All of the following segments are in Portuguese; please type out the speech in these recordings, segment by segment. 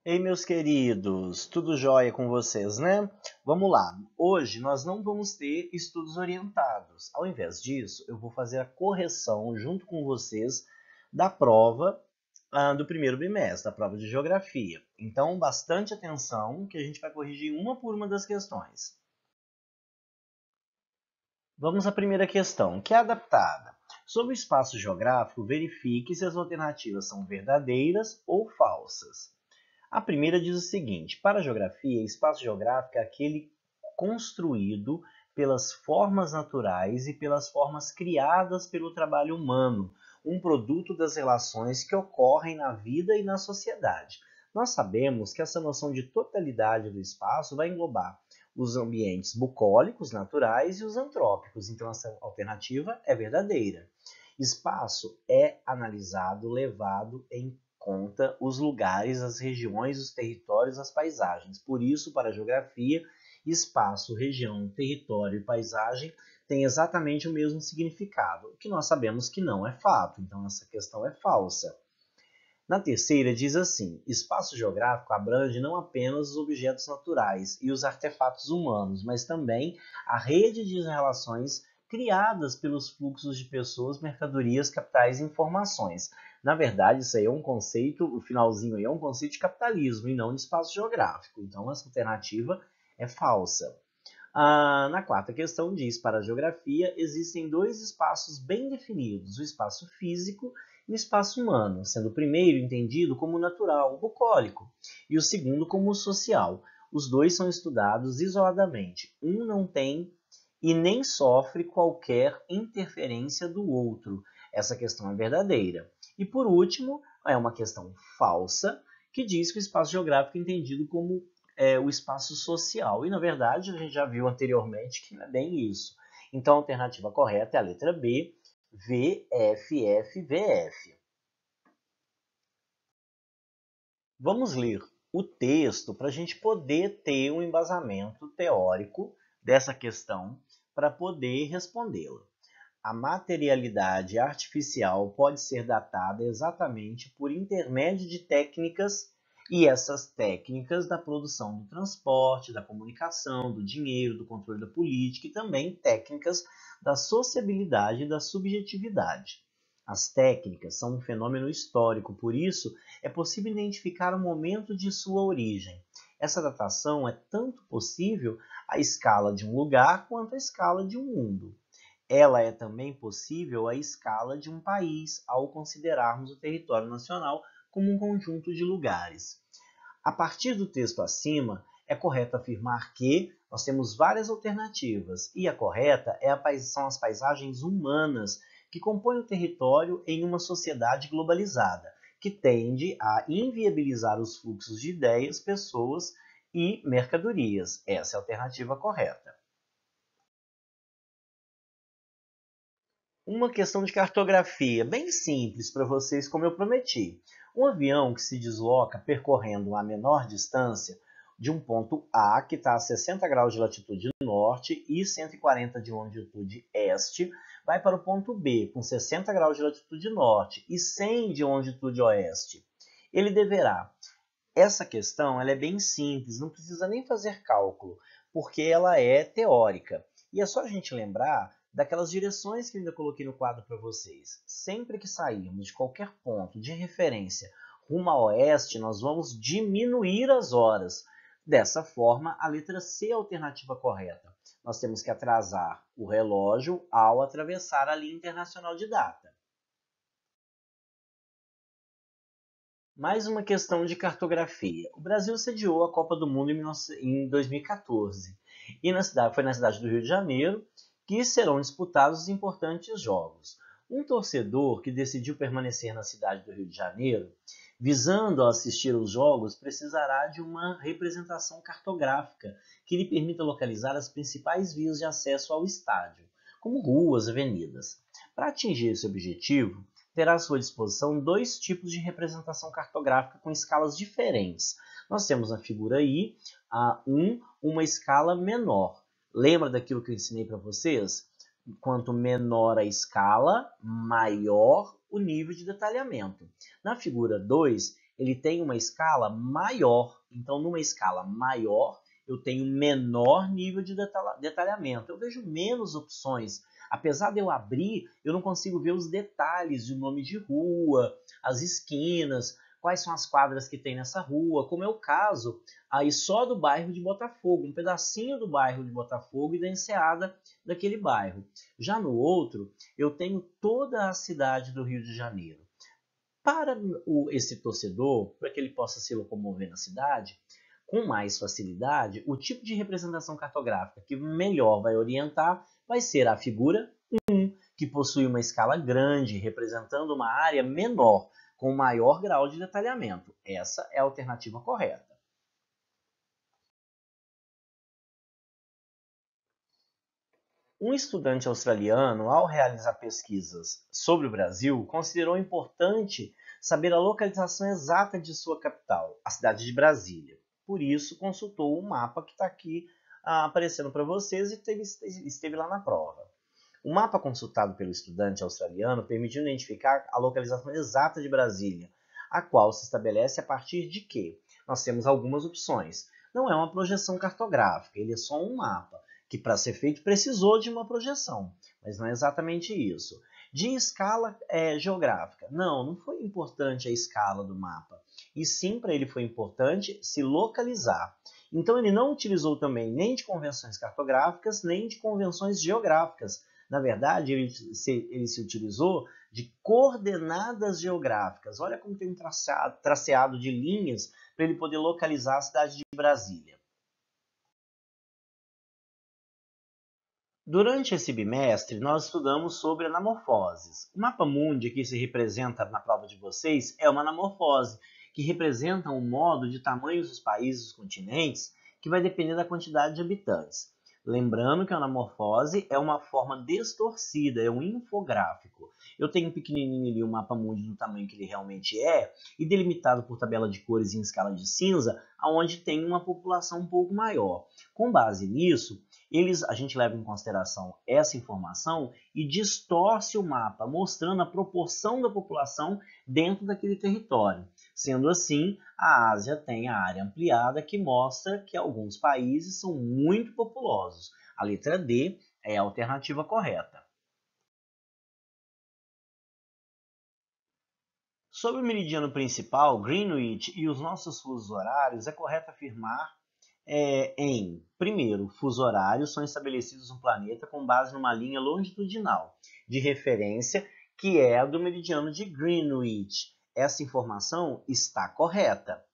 Ei, meus queridos, tudo jóia com vocês, né? Vamos lá. Hoje nós não vamos ter estudos orientados. Ao invés disso, eu vou fazer a correção junto com vocês da prova do primeiro bimestre, da prova de geografia. Então, bastante atenção, que a gente vai corrigir uma por uma das questões. Vamos à primeira questão, que é adaptada. Sobre o espaço geográfico, verifique se as alternativas são verdadeiras ou falsas. A primeira diz o seguinte: para a geografia, espaço geográfico é aquele construído pelas formas naturais e pelas formas criadas pelo trabalho humano, um produto das relações que ocorrem na vida e na sociedade. Nós sabemos que essa noção de totalidade do espaço vai englobar os ambientes bucólicos, naturais, e os antrópicos. Então, essa alternativa é verdadeira. Espaço é analisado, levado em conta os lugares, as regiões, os territórios, as paisagens. Por isso, para a geografia, espaço, região, território e paisagem têm exatamente o mesmo significado, que nós sabemos que não é fato, então essa questão é falsa. Na terceira, diz assim: espaço geográfico abrange não apenas os objetos naturais e os artefatos humanos, mas também a rede de relações criadas pelos fluxos de pessoas, mercadorias, capitais e informações. Na verdade, isso aí é um conceito, o finalzinho aí é um conceito de capitalismo e não de espaço geográfico. Então, essa alternativa é falsa. Na quarta questão diz, para a geografia, existem dois espaços bem definidos, o espaço físico e o espaço humano, sendo o primeiro entendido como natural, o bucólico, e o segundo como social. Os dois são estudados isoladamente. Um não tem e nem sofre qualquer interferência do outro. Essa questão é verdadeira. E por último, é uma questão falsa, que diz que o espaço geográfico é entendido como o espaço social. E, na verdade, a gente já viu anteriormente que não é bem isso. Então, a alternativa correta é a letra B, VFFVF. Vamos ler o texto para a gente poder ter um embasamento teórico dessa questão para poder respondê-la. A materialidade artificial pode ser datada exatamente por intermédio de técnicas, e essas técnicas da produção do transporte, da comunicação, do dinheiro, do controle da política e também técnicas da sociabilidade e da subjetividade. As técnicas são um fenômeno histórico, por isso é possível identificar o momento de sua origem. Essa datação é tanto possível à escala de um lugar quanto à escala de um mundo. Ela é também possível à escala de um país, ao considerarmos o território nacional como um conjunto de lugares. A partir do texto acima, é correto afirmar que nós temos várias alternativas, e a correta são as paisagens humanas que compõem o território em uma sociedade globalizada, que tende a inviabilizar os fluxos de ideias, pessoas e mercadorias. Essa é a alternativa correta. Uma questão de cartografia bem simples para vocês, como eu prometi. Um avião que se desloca percorrendo a menor distância de um ponto A, que está a 60 graus de latitude norte e 140 de longitude este, vai para o ponto B, com 60 graus de latitude norte e 100 de longitude oeste. Ele deverá. Essa questão ela é bem simples, não precisa nem fazer cálculo, porque ela é teórica. E é só a gente lembrar daquelas direções que eu ainda coloquei no quadro para vocês. Sempre que sairmos de qualquer ponto de referência rumo a oeste, nós vamos diminuir as horas. Dessa forma, a letra C é a alternativa correta. Nós temos que atrasar o relógio ao atravessar a linha internacional de data. Mais uma questão de cartografia. O Brasil sediou a Copa do Mundo em 2014 e foi na cidade do Rio de Janeiro que serão disputados os importantes jogos. Um torcedor que decidiu permanecer na cidade do Rio de Janeiro, visando assistir aos jogos, precisará de uma representação cartográfica que lhe permita localizar as principais vias de acesso ao estádio, como ruas, avenidas. Para atingir esse objetivo, terá à sua disposição dois tipos de representação cartográfica com escalas diferentes. Nós temos na figura I, uma escala menor. Lembra daquilo que eu ensinei para vocês? Quanto menor a escala, maior o nível de detalhamento. Na figura 2, ele tem uma escala maior. Então, numa escala maior, eu tenho menor nível de detalhamento. Eu vejo menos opções. Apesar de eu abrir, eu não consigo ver os detalhes de nome de rua, as esquinas, quais são as quadras que tem nessa rua, como é o caso aí só do bairro de Botafogo, um pedacinho do bairro de Botafogo e da enseada daquele bairro. Já no outro, eu tenho toda a cidade do Rio de Janeiro. Para esse torcedor, para que ele possa se locomover na cidade, com mais facilidade, o tipo de representação cartográfica que melhor vai orientar vai ser a figura 1, que possui uma escala grande, representando uma área menor, com maior grau de detalhamento. Essa é a alternativa correta. Um estudante australiano, ao realizar pesquisas sobre o Brasil, considerou importante saber a localização exata de sua capital, a cidade de Brasília. Por isso, consultou o mapa que está aqui aparecendo para vocês e esteve lá na prova. O mapa consultado pelo estudante australiano permitiu identificar a localização exata de Brasília, a qual se estabelece a partir de que nós temos algumas opções. Não é uma projeção cartográfica, ele é só um mapa, que para ser feito precisou de uma projeção, mas não é exatamente isso. De escala geográfica, não foi importante a escala do mapa, e sim para ele foi importante se localizar. Então ele não utilizou também nem de convenções cartográficas, nem de convenções geográficas. Na verdade, ele se utilizou de coordenadas geográficas. Olha como tem um traceado de linhas para ele poder localizar a cidade de Brasília. Durante esse bimestre, nós estudamos sobre anamorfoses. O mapa mundi que se representa na prova de vocês é uma anamorfose, que representa um modo de tamanhos dos países e dos continentes que vai depender da quantidade de habitantes. Lembrando que a anamorfose é uma forma distorcida, é um infográfico. Eu tenho pequenininho ali o mapa mundi do tamanho que ele realmente é e delimitado por tabela de cores em escala de cinza, onde tem uma população um pouco maior. Com base nisso, a gente leva em consideração essa informação e distorce o mapa, mostrando a proporção da população dentro daquele território. Sendo assim, a Ásia tem a área ampliada, que mostra que alguns países são muito populosos. A letra D é a alternativa correta. Sobre o meridiano principal, Greenwich, e os nossos fusos horários, é correto afirmar primeiro, fusos horários são estabelecidos no planeta com base numa linha longitudinal de referência, que é a do meridiano de Greenwich. Essa informação está correta.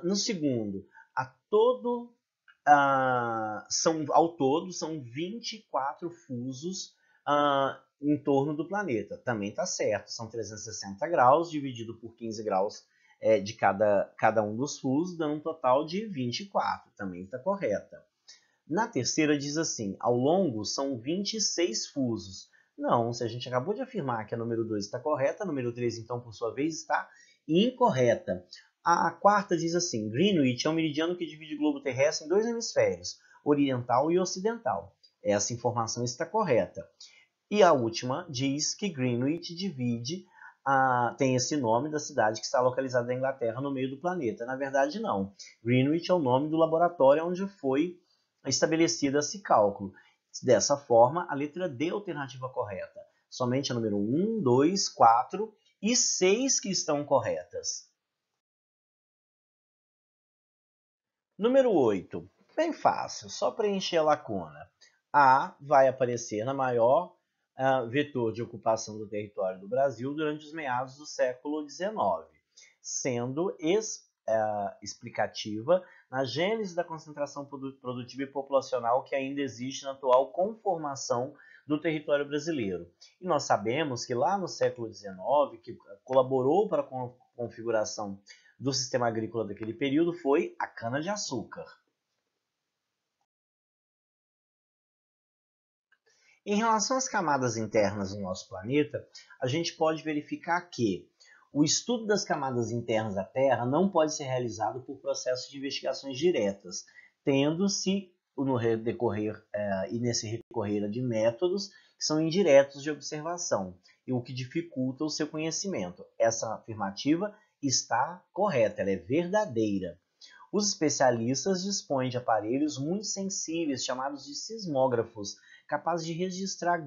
No segundo, ao todo são 24 fusos em torno do planeta. Também está certo, são 360 graus dividido por 15 graus de cada um dos fusos, dando um total de 24. Também está correta. Na terceira diz assim, ao longo são 26 fusos. Não, se a gente acabou de afirmar que a número 2 está correta, a número 3, então, por sua vez, está incorreta. A quarta diz assim, Greenwich é um meridiano que divide o globo terrestre em dois hemisférios, oriental e ocidental. Essa informação está correta. E a última diz que Greenwich tem esse nome da cidade que está localizada na Inglaterra, no meio do planeta. Na verdade, não. Greenwich é o nome do laboratório onde foi estabelecido esse cálculo. Dessa forma, a letra D é a alternativa correta. Somente a número 1, 2, 4 e 6 que estão corretas. Número 8. Bem fácil, só preencher a lacuna. A vai aparecer na maior vetor de ocupação do território do Brasil durante os meados do século XIX, sendo explicativa na gênese da concentração produtiva e populacional que ainda existe na atual conformação do território brasileiro. E nós sabemos que lá no século XIX, que colaborou para a configuração do sistema agrícola daquele período foi a cana-de-açúcar. Em relação às camadas internas do nosso planeta, a gente pode verificar que o estudo das camadas internas da Terra não pode ser realizado por processos de investigações diretas, tendo-se no decorrer e nesse recorrer de métodos que são indiretos de observação, e o que dificulta o seu conhecimento. Essa afirmativa está correta, ela é verdadeira. Os especialistas dispõem de aparelhos muito sensíveis, chamados de sismógrafos, capazes de registrar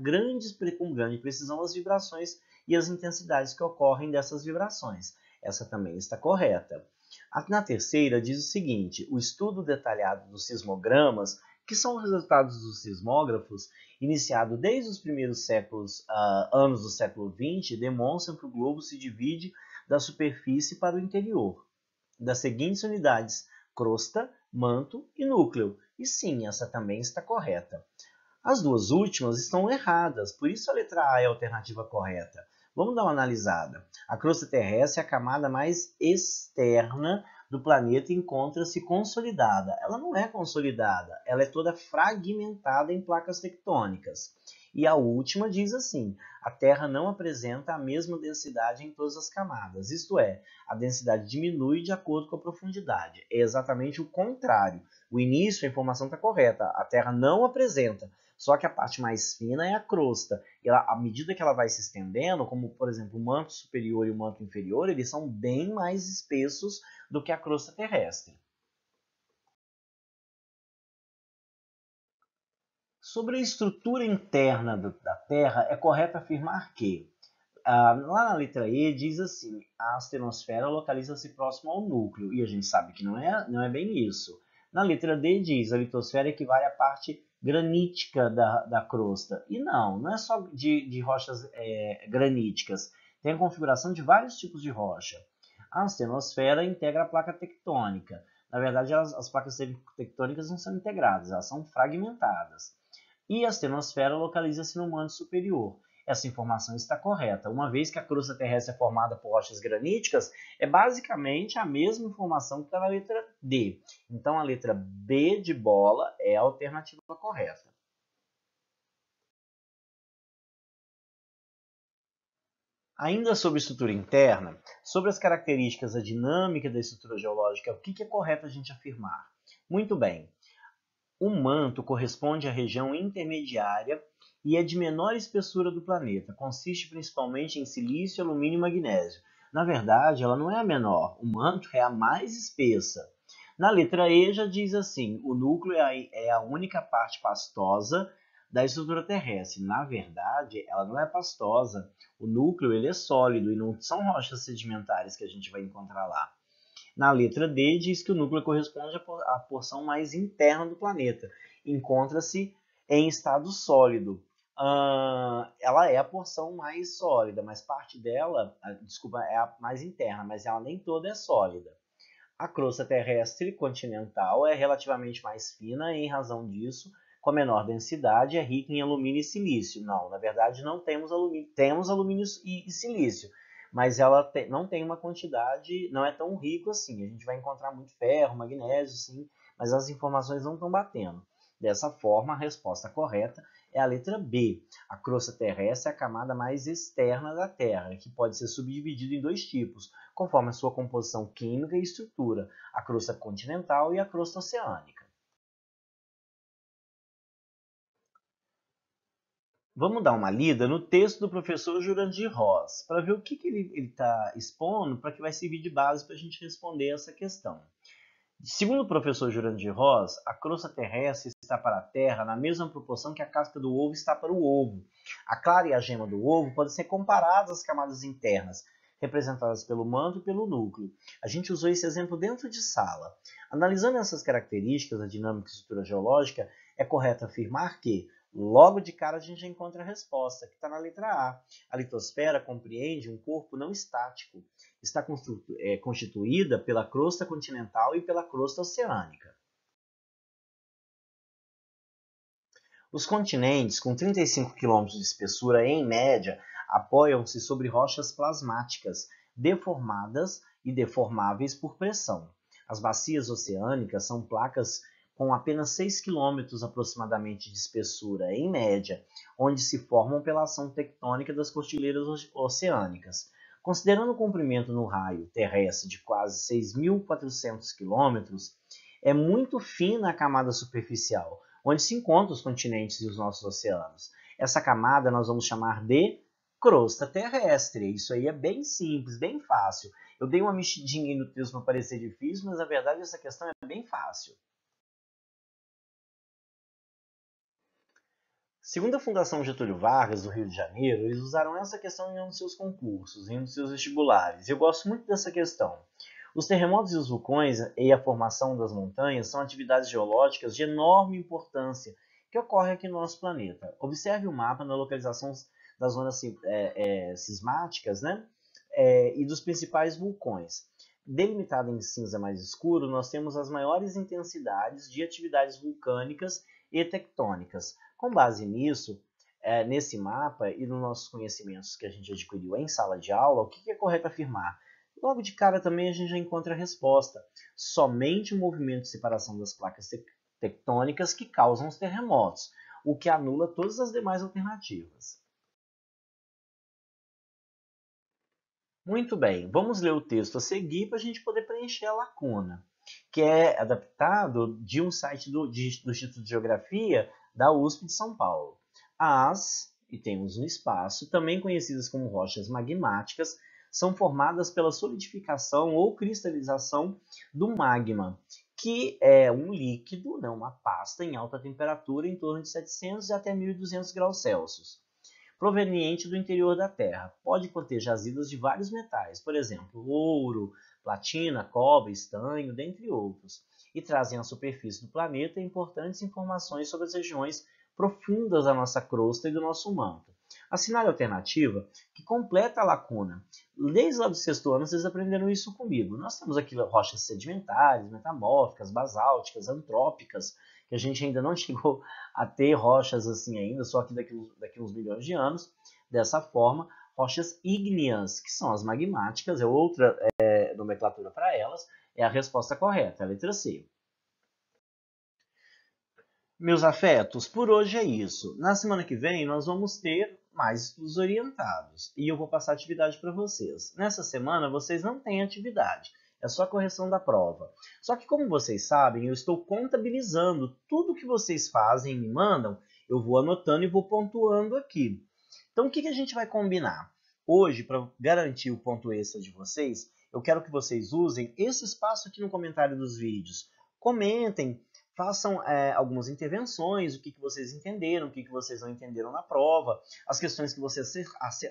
com grande precisão as vibrações e as intensidades que ocorrem dessas vibrações. Essa também está correta. Na terceira diz o seguinte: o estudo detalhado dos sismogramas, que são os resultados dos sismógrafos, iniciado desde os primeiros anos do século XX, demonstram que o globo se divide da superfície para o interior, das seguintes unidades: crosta, manto e núcleo. E sim, essa também está correta. As duas últimas estão erradas, por isso a letra A é a alternativa correta. Vamos dar uma analisada. A crosta terrestre é a camada mais externa do planeta e encontra-se consolidada. Ela não é consolidada, ela é toda fragmentada em placas tectônicas. E a última diz assim: a Terra não apresenta a mesma densidade em todas as camadas, isto é, a densidade diminui de acordo com a profundidade. É exatamente o contrário. O início, a informação está correta, a Terra não apresenta. Só que a parte mais fina é a crosta. E ela, à medida que ela vai se estendendo, como por exemplo o manto superior e o manto inferior, eles são bem mais espessos do que a crosta terrestre. Sobre a estrutura interna da Terra, é correto afirmar que, lá na letra E, diz assim: a astenosfera localiza-se próximo ao núcleo. E a gente sabe que não é bem isso. Na letra D diz: a litosfera equivale à parte granítica da crosta. E não é só de rochas graníticas. Tem a configuração de vários tipos de rocha. A astenosfera integra a placa tectônica. Na verdade, as placas tectônicas não são integradas, elas são fragmentadas. E a astenosfera localiza-se no manto superior. Essa informação está correta. Uma vez que a crosta terrestre é formada por rochas graníticas, é basicamente a mesma informação que está na letra D. Então, a letra B de bola é a alternativa correta. Ainda sobre estrutura interna, sobre as características da dinâmica da estrutura geológica, o que é correto a gente afirmar? Muito bem. O manto corresponde à região intermediária e é de menor espessura do planeta. Consiste principalmente em silício, alumínio e magnésio. Na verdade, ela não é a menor. O manto é a mais espessa. Na letra E já diz assim: o núcleo é a única parte pastosa da estrutura terrestre. Na verdade, ela não é pastosa. O núcleo ele é sólido e não são rochas sedimentares que a gente vai encontrar lá. Na letra D, diz que o núcleo corresponde à porção mais interna do planeta. Encontra-se em estado sólido. Ela é a porção mais sólida, mas parte dela, desculpa, é a mais interna, mas ela nem toda é sólida. A crosta terrestre continental é relativamente mais fina e, em razão disso, com a menor densidade, é rica em alumínio e silício. Não, na verdade não temos alumínio, temos alumínio e silício, mas ela não tem uma quantidade, não é tão rico assim. A gente vai encontrar muito ferro, magnésio, sim, mas as informações não estão batendo. Dessa forma, a resposta correta é a letra B. A crosta terrestre é a camada mais externa da Terra, que pode ser subdividida em dois tipos, conforme a sua composição química e estrutura: a crosta continental e a crosta oceânica. Vamos dar uma lida no texto do professor Jurandir Ross, para ver o que ele está expondo, para que vai servir de base para a gente responder essa questão. Segundo o professor Jurandir Ross, a crosta terrestre está para a Terra na mesma proporção que a casca do ovo está para o ovo. A clara e a gema do ovo podem ser comparadas às camadas internas, representadas pelo manto e pelo núcleo. A gente usou esse exemplo dentro de sala. Analisando essas características da dinâmica e estrutura geológica, é correto afirmar que, logo de cara, a gente já encontra a resposta, que está na letra A. A litosfera compreende um corpo não estático. Está constituída pela crosta continental e pela crosta oceânica. Os continentes, com 35 km de espessura em média, apoiam-se sobre rochas plasmáticas, deformadas e deformáveis por pressão. As bacias oceânicas são placas com apenas 6 km aproximadamente de espessura, em média, onde se formam pela ação tectônica das cordilheiras oceânicas. Considerando o comprimento no raio terrestre de quase 6.400 km, é muito fina a camada superficial, onde se encontram os continentes e os nossos oceanos. Essa camada nós vamos chamar de crosta terrestre. Isso aí é bem simples, bem fácil. Eu dei uma mexidinha no texto para parecer difícil, mas na verdade essa questão é bem fácil. Segundo a Fundação Getúlio Vargas, do Rio de Janeiro, eles usaram essa questão em um dos seus concursos, em um dos seus vestibulares. Eu gosto muito dessa questão. Os terremotos e os vulcões e a formação das montanhas são atividades geológicas de enorme importância que ocorrem aqui no nosso planeta. Observe o mapa na localização das zonas sismáticas, né? E dos principais vulcões. Delimitado em cinza mais escuro, nós temos as maiores intensidades de atividades vulcânicas e tectônicas. Com base nisso, nesse mapa e nos nossos conhecimentos que a gente adquiriu em sala de aula, o que é correto afirmar? Logo de cara também a gente já encontra a resposta. Somente o movimento de separação das placas tectônicas que causam os terremotos, o que anula todas as demais alternativas. Muito bem, vamos ler o texto a seguir para a gente poder preencher a lacuna, que é adaptado de um site do Instituto de Geografia da USP de São Paulo. E temos um espaço, também conhecidas como rochas magmáticas, são formadas pela solidificação ou cristalização do magma, que é um líquido, uma pasta em alta temperatura, em torno de 700 até 1200 graus Celsius, proveniente do interior da Terra. Pode conter jazidas de vários metais, por exemplo, ouro, platina, cobre, estanho, dentre outros, e trazem à superfície do planeta importantes informações sobre as regiões profundas da nossa crosta e do nosso manto. Assinale a alternativa que completa a lacuna. Desde lá do sexto ano, vocês aprenderam isso comigo. Nós temos aqui rochas sedimentares, metamórficas, basálticas, antrópicas, que a gente ainda não chegou a ter rochas assim ainda, só que daqui uns milhões de anos. Dessa forma, rochas ígneas, que são as magmáticas, é outra nomenclatura para elas, é a resposta correta, a letra C. Meus afetos, por hoje é isso. Na semana que vem nós vamos ter mais estudos orientados e eu vou passar atividade para vocês. Nessa semana vocês não têm atividade, é só correção da prova. Só que como vocês sabem, eu estou contabilizando tudo que vocês fazem e me mandam, eu vou anotando e vou pontuando aqui. Então o que a gente vai combinar? Hoje, para garantir o ponto extra de vocês, eu quero que vocês usem esse espaço aqui no comentário dos vídeos. Comentem, façam algumas intervenções, o que vocês entenderam, o que vocês não entenderam na prova, as questões que vocês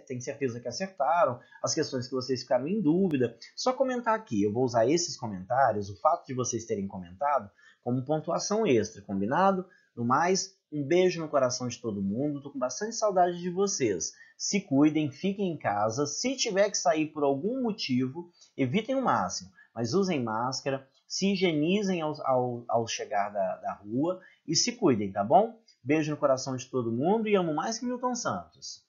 têm certeza que acertaram, as questões que vocês ficaram em dúvida. Só comentar aqui, eu vou usar esses comentários, o fato de vocês terem comentado, como pontuação extra, combinado? No mais, um beijo no coração de todo mundo, tô com bastante saudade de vocês. Se cuidem, fiquem em casa, se tiver que sair por algum motivo, evitem o máximo, mas usem máscara, se higienizem ao chegar da rua e se cuidem, tá bom? Beijo no coração de todo mundo e amo mais que Milton Santos.